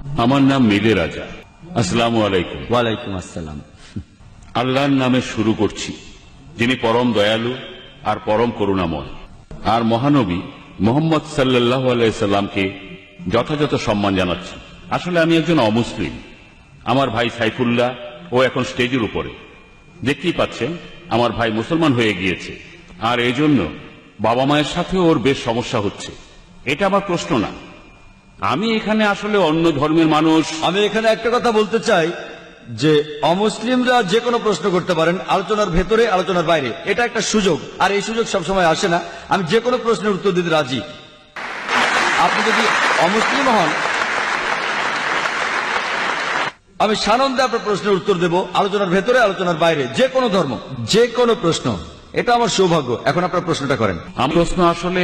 আমার নাম মিলে রাজা। আসসালামু আলাইকুম। ওয়ালাইকুম আসসালাম। আল্লাহর নামে শুরু করছি, যিনি পরম দয়ালু আর পরম করুণাময়। আর মহানবী মোহাম্মদ সাল্লাল্লাহু আলাইহি সাল্লামকে যথাযথ সম্মান জানাচ্ছি। আসলে আমি একজন অমুসলিম। আমার ভাই সাইফুল্লাহ ও এখন স্টেজের উপরে, দেখতেই পাচ্ছেন আমার ভাই মুসলমান হয়ে গিয়েছে, আর এই জন্য বাবা মায়ের সাথে ওর বেশ সমস্যা হচ্ছে। এটা আমার প্রশ্ন না, আমি এখানে আসলে অন্য ধর্মের মানুষ। আমি এখানে একটা কথা বলতে চাই যে অমুসলিমরা যে কোনো প্রশ্ন করতে পারেন, আলোচনার ভেতরে আলোচনার বাইরে। এটা একটা সুযোগ, আর এই সুযোগ সবসময় আসে না। আমি যে কোনো প্রশ্নের উত্তর দিতে রাজি। আপনি যদি অমুসলিম হন, আমি সানন্দে আপনার প্রশ্নের উত্তর দেব, আলোচনার ভেতরে আলোচনার বাইরে, যে কোনো ধর্ম, যে কোনো প্রশ্ন। এটা আমার সৌভাগ্য। এখন আপনার প্রশ্নটা করেন। আমার প্রশ্ন আসলে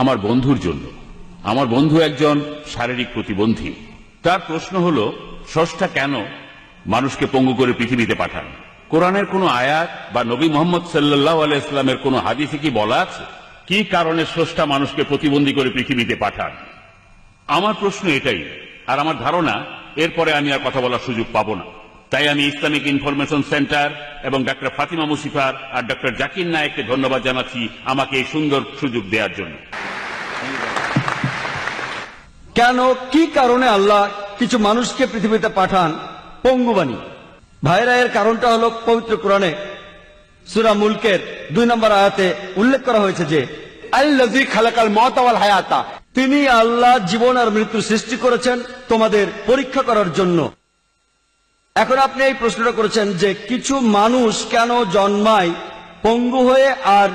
আমার বন্ধুর জন্য। আমার বন্ধু একজন শারীরিক প্রতিবন্ধী। তার প্রশ্ন হলো, স্রষ্টা কেন মানুষকে পঙ্গু করে পৃথিবীতে পাঠান? কোরআনের কোনো আয়াত বা নবী মোহাম্মদ সাল্লাল্লাহু আলাইহি ওয়াসাল্লামের কোনো হাদিসে কি বলা আছে কি কারণে স্রষ্টা মানুষকে প্রতিবন্ধী করে পৃথিবীতে পাঠান? আমার প্রশ্ন এটাই, আর আমার ধারণা এরপরে আমি আর কথা বলার সুযোগ পাবো না। তাই আমি ইসলামিক ইনফরমেশন সেন্টার এবং ডক্টর ফাতিমা মুসিফার আর ডক্টর জাকির নায়েককে ধন্যবাদ জানাচ্ছি আমাকে এই সুন্দর সুযোগ দেওয়ার জন্য। কেন, কি কারণে আল্লাহ কিছু মানুষকে পৃথিবীতে পাঠান পঙ্গু বানিয়ে? ভাইরা, এর কারণটা হলো পবিত্র কোরআনে সূরা মুলকের 2 নম্বর আয়াতে উল্লেখ করা হয়েছে যে আল্লাযী খালাকাল মাউতা ওয়াল হায়াতা, তিনি আল্লাহ জীবন আর মৃত্যু সৃষ্টি করেছেন তোমাদের পরীক্ষা করার জন্য। এখন আপনি এই প্রশ্নটা করেছেন যে কিছু মানুষ কেন জন্মায় পঙ্গু হয়ে, আর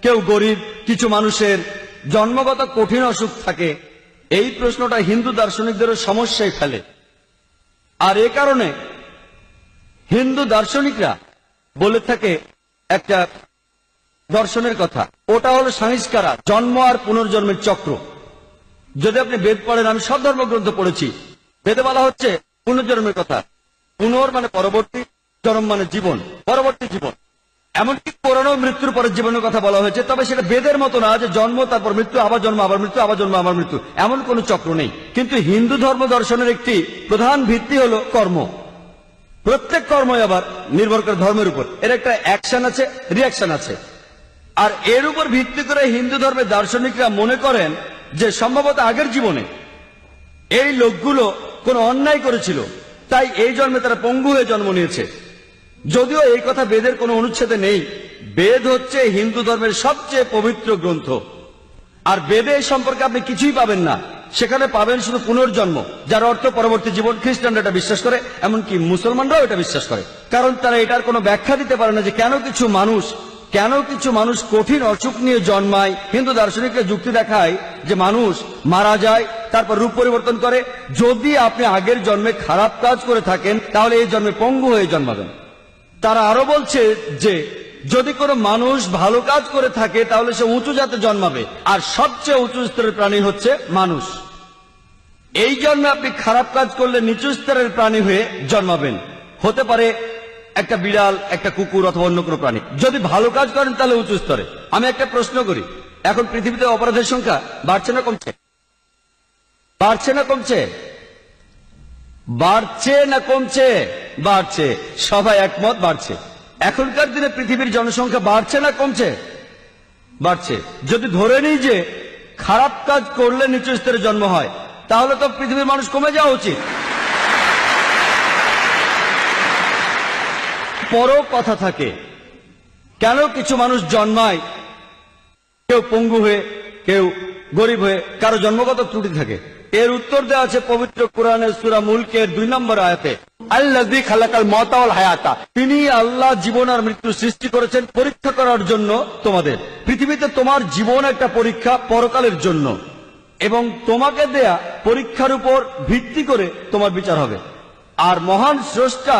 কেউ গরিব, কিছু মানুষের জন্মগত কঠিন অসুখ থাকে। এই প্রশ্নটা হিন্দু দার্শনিকদেরও সমস্যায় ফেলে। আর এ কারণে হিন্দু দার্শনিকরা বলে থাকে একটা দর্শনের কথা, ওটা হলো সংস্কারা, জন্ম আর পুনর্জন্মের চক্র। যদি আপনি বেদ পড়েন, আমি সব ধর্মগ্রন্থ পড়েছি, বেদে বলা হচ্ছে পুনর্জন্মের কথা। পুনর মানে পরবর্তী, জন্ম মানে জীবন, পরবর্তী জীবন। এমনকি কোরআনেও মৃত্যুর পরের জীবনের কথা বলা হয়েছে, তবে সেটা বেদের মতো না যে জন্ম তারপর মৃত্যু, আবার জন্ম আবার মৃত্যু, আবার জন্ম আবার মৃত্যু, এমন কোন চক্র নেই। কিন্তু হিন্দু ধর্ম দর্শনের একটি প্রধান ভিত্তি হলো কর্ম। প্রত্যেক কর্মই আবার নির্ভর করে ধর্মের উপর, এর একটা অ্যাকশন আছে, রিয়াকশন আছে। আর এর উপর ভিত্তি করে হিন্দু ধর্মের দার্শনিকরা মনে করেন যে সম্ভবত আগের জীবনে এই লোকগুলো কোনো অন্যায় করেছিল, তাই এই জন্মে তারা পঙ্গু হয়ে জন্ম নিয়েছে। যদিও এই কথা বেদের কোনো অনুচ্ছেদে নেই। বেদ হচ্ছে হিন্দু ধর্মের সবচেয়ে পবিত্র গ্রন্থ, আর বেদে এই সম্পর্কে আপনি কিছুই পাবেন না। সেখানে পাবেন শুধু পুনর্জন্ম, যার অর্থ পরবর্তী জীবন। খ্রিস্টানরা এটা বিশ্বাস করে, এমনকি মুসলমানরাও এটা বিশ্বাস করে, কারণ তারা এটার কোনো ব্যাখ্যা দিতে পারে না যে কেন কিছু মানুষ কঠিন অসুখ নিয়ে জন্মায়। হিন্দু দার্শনিকরা যুক্তি দেখায় যে মানুষ মারা যায়, তারপর রূপ পরিবর্তন করে। যদি আপনি আগের জন্মে খারাপ কাজ করে থাকেন, তাহলে এই জন্মে পঙ্গু হয়ে জন্মাবেন। তারা আরো বলছে যে যদি কোনো মানুষ ভালো কাজ করে থাকে, তাহলে সে উঁচু জাতে জন্মাবে, আর সবচেয়ে উঁচু স্তরের প্রাণী হচ্ছে মানুষ। এই জন্মে আপনি খারাপ কাজ করলে নিচু স্তরের প্রাণী হয়ে জন্মাবেন। হতে পারে একটা বিড়াল, একটা কুকুর, অথবা অন্য কোনো প্রাণী। যদি ভালো কাজ করেন তাহলে উঁচু স্তরে। আমি একটা প্রশ্ন করি, এখন পৃথিবীতে অপরাধের সংখ্যা বাড়ছে না কমছে? বাড়ছে না কমছে? বাড়ছে না কমছে? বাড়ছে। সবাই একমত, বাড়ছে। এখনকার দিনে পৃথিবীর জনসংখ্যা বাড়ছে না কমছে? বাড়ছে। যদি ধরে নিই যে খারাপ কাজ করলে নিচু স্তরে জন্ম হয়, তাহলে তো পৃথিবীর মানুষ কমে যাওয়া উচিত। পরও কথা থাকে, কেন কিছু মানুষ জন্মায় কেউ পঙ্গু হয়ে, কেউ গরিব হয়ে, কারো জন্মগত ত্রুটি থাকে? এর উত্তর দেওয়া আছে পবিত্র কোরআনের সূরা মুলকের 2 নম্বর আয়াতে, আল্লাযী খালাকাল মাউতা ওয়াল হায়াতা, তিনি আল্লাহ জীবন আর মৃত্যু সৃষ্টি করেছেন পরীক্ষা করার জন্য তোমাদের। পৃথিবীতে তোমার জীবন একটা পরীক্ষা পরকালের জন্য, এবং তোমাকে দেয়া পরীক্ষার উপর ভিত্তি করে তোমার বিচার হবে। আর মহান স্রষ্টা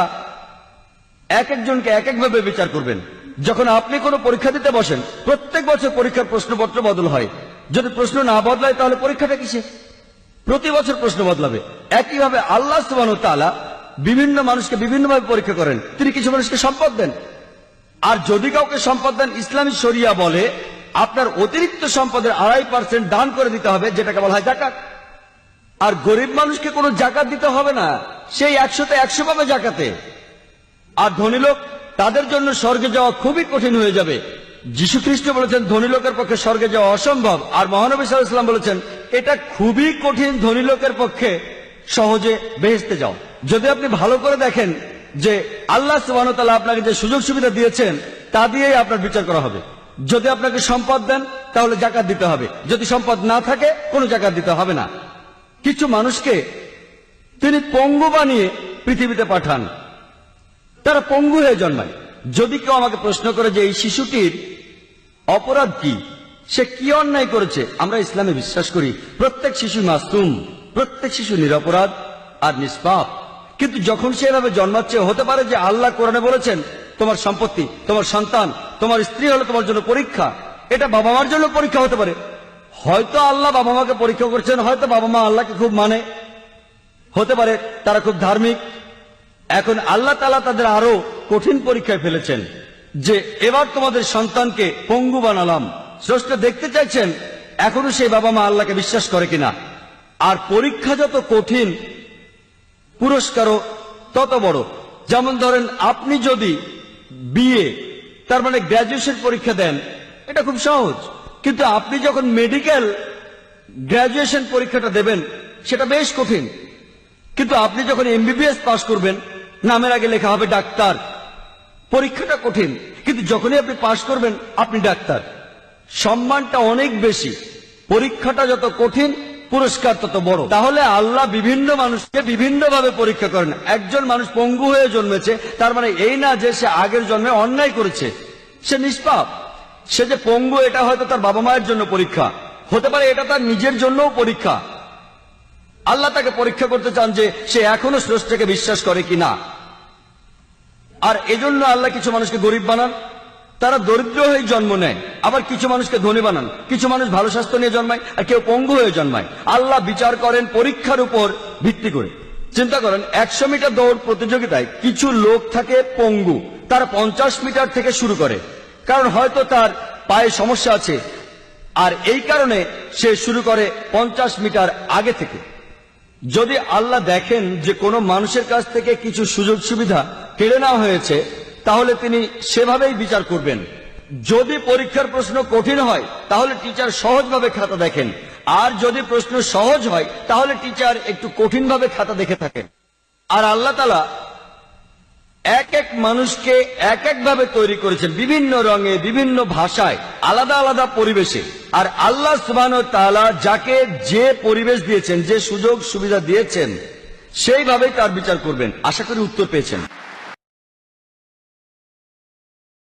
এক একজনকে এক একভাবে বিচার করবেন। যখন আপনি কোনো পরীক্ষা দিতে বসেন, প্রত্যেক বছর পরীক্ষার প্রশ্নপত্র বদল হয়। যদি প্রশ্ন না বদলায় তাহলে পরীক্ষাটা কিসে? প্রতি বছর প্রশ্ন বদলাবে। একইভাবে আল্লাহ সুবহানাহু ওয়া তাআলা বিভিন্ন মানুষকে বিভিন্নভাবে পরীক্ষা করেন। তিনি কিছু মানুষকে সম্পদ দেন, আর যদি কাউকে সম্পদ দেন, ইসলামী শরিয়া বলে আপনার অতিরিক্ত সম্পদের 2.5% দান করে দিতে হবে, যেটাকে বলা হয় যাকাত। আর গরিব মানুষকে কোনো জাকাত দিতে হবে না, সেই 100তে 100 পাবে জাকাতে। আর ধনী লোক, তাদের জন্য স্বর্গে যাওয়া খুবই কঠিন হয়ে যাবে। যীশু খ্রিস্ট বলেছেন ধনী লোকের পক্ষে স্বর্গে যাওয়া অসম্ভব, আর মহানবী সাল্লাল্লাহু আলাইহি ওয়াসাল্লাম বলেছেন এটা খুবই কঠিন ধনী লোকের পক্ষে সহজে বেহেশতে যাও। যদি আপনি ভালো করে দেখেন যে আল্লাহ সুবহানাহু ওয়া তাআলা আপনাকে যে সুযোগ সুবিধা দিয়েছেন তা দিয়েই আপনার বিচার করা হবে। যদি আপনাকে সম্পদ দেন তাহলে জাকাত দিতে হবে, যদি সম্পদ না থাকে কোনো জাকাত দিতে হবে না। কিছু মানুষকে তিনি পঙ্গু বানিয়ে পৃথিবীতে পাঠান, তারা পঙ্গু হয়ে জন্মায়। যদি কেউ আমাকে প্রশ্ন করে যে এই শিশুটির অপরাধ কি, সে কি অন্যায় করেছে, আমরা ইসলামে বিশ্বাস করি প্রত্যেক শিশু মাসুম, প্রত্যেক শিশু নিরপরাধ আর নিষ্পাপ। কিন্তু যখন সে এভাবে জন্মাচ্ছে, হতে পারে যে আল্লাহ কোরআনে বলেছেন তোমার সম্পত্তি, তোমার সন্তান, তোমার স্ত্রী হলো তোমার জন্য পরীক্ষা। এটা বাবা মার জন্য পরীক্ষা হতে পারে। হয়তো আল্লাহ বাবা মাকে পরীক্ষা করছেন, হয়তো বাবা মা আল্লাহকে খুব মানে, হতে পারে তারা খুব ধার্মিক। এখন আল্লাহ তাআলা তাদের আরো কঠিন পরীক্ষায় ফেলেছেন যে এবার তোমাদের সন্তানকে পঙ্গু বানালাম। স্রষ্টা দেখতে চাইছেন এখনো সেই বাবা মা আল্লাহকে বিশ্বাস করে কিনা। আর পরীক্ষা যত কঠিন, পুরস্কারও তত বড়। যেমন ধরেন আপনি যদি বিএ তার মানে গ্র্যাজুয়েশন পরীক্ষা দেন, এটা খুব সহজ। কিন্তু আপনি যখন মেডিকেল গ্র্যাজুয়েশন পরীক্ষাটা দেবেন সেটা বেশ কঠিন। কিন্তু আপনি যখন এমবিবিএস পাস করবেন, নামের আগে লেখা হবে ডাক্তার, পরীক্ষাটা কঠিন, কিন্তু যখনই আপনি পাস করবেন আপনি ডাক্তার, সম্মানটা অনেক বেশি। পরীক্ষাটা যত কঠিন, পুরস্কার তত বড়। তাহলে আল্লাহ বিভিন্ন মানুষকে বিভিন্ন ভাবে পরীক্ষা করেন। একজন মানুষ পঙ্গু হয়ে জন্মেছে, তার মানে এই না যে সে আগের জন্মে অন্যায় করেছে, সে নিষ্পাপ। সে যে পঙ্গু, এটা হয়তো তার বাবা মায়ের জন্য পরীক্ষা, হতে পারে এটা তার নিজের জন্যও পরীক্ষা। আল্লাহ তাকে পরীক্ষা করতে চান যে সে এখনো স্রষ্টাকে বিশ্বাস করে কিনা। আর এজন্য আল্লাহ কিছু মানুষকে গরিব বানান, তারা দরিদ্র হয়ে জন্ম নেয়। আবার কিছু মানুষকে ধনী বানান, কিছু মানুষ ভালো স্বাস্থ্য নিয়ে জন্মায়, আর কেউ পঙ্গু হয়ে জন্মায়। আল্লাহ বিচার করেন পরীক্ষার উপর ভিত্তি করে। চিন্তা করেন 100 মিটার দৌড় প্রতিযোগিতায় কিছু লোক থাকে পঙ্গু, তারা 50 মিটার থেকে শুরু করে, কারণ হয়তো তার পায়ে সমস্যা আছে, আর এই কারণে সে শুরু করে 50 মিটার আগে থেকে। যদি আল্লাহ দেখেন যে কোনো মানুষের কাছ থেকে কিছু সুযোগ সুবিধা কেড়ে নেওয়া হয়েছে, তাহলে তিনি সেভাবেই বিচার করবেন। যদি পরীক্ষার প্রশ্ন কঠিন হয় তাহলে টিচার সহজভাবে খাতা দেখেন, আর যদি প্রশ্ন সহজ হয় তাহলে টিচার একটু কঠিনভাবে খাতা দেখে থাকেন। আর আল্লাহ তাআলা এক এক মানুষকে এক এক ভাবে তৈরি করেছেন, বিভিন্ন রঙে, বিভিন্ন ভাষায়, আলাদা আলাদা পরিবেশে। আর আল্লাহ সুবহানাহু ওয়া তাআলা যাকে যে পরিবেশ দিয়েছেন, যে সুযোগ সুবিধা দিয়েছেন, সেইভাবেই তার বিচার করবেন। আশা করি উত্তর পেয়েছেন।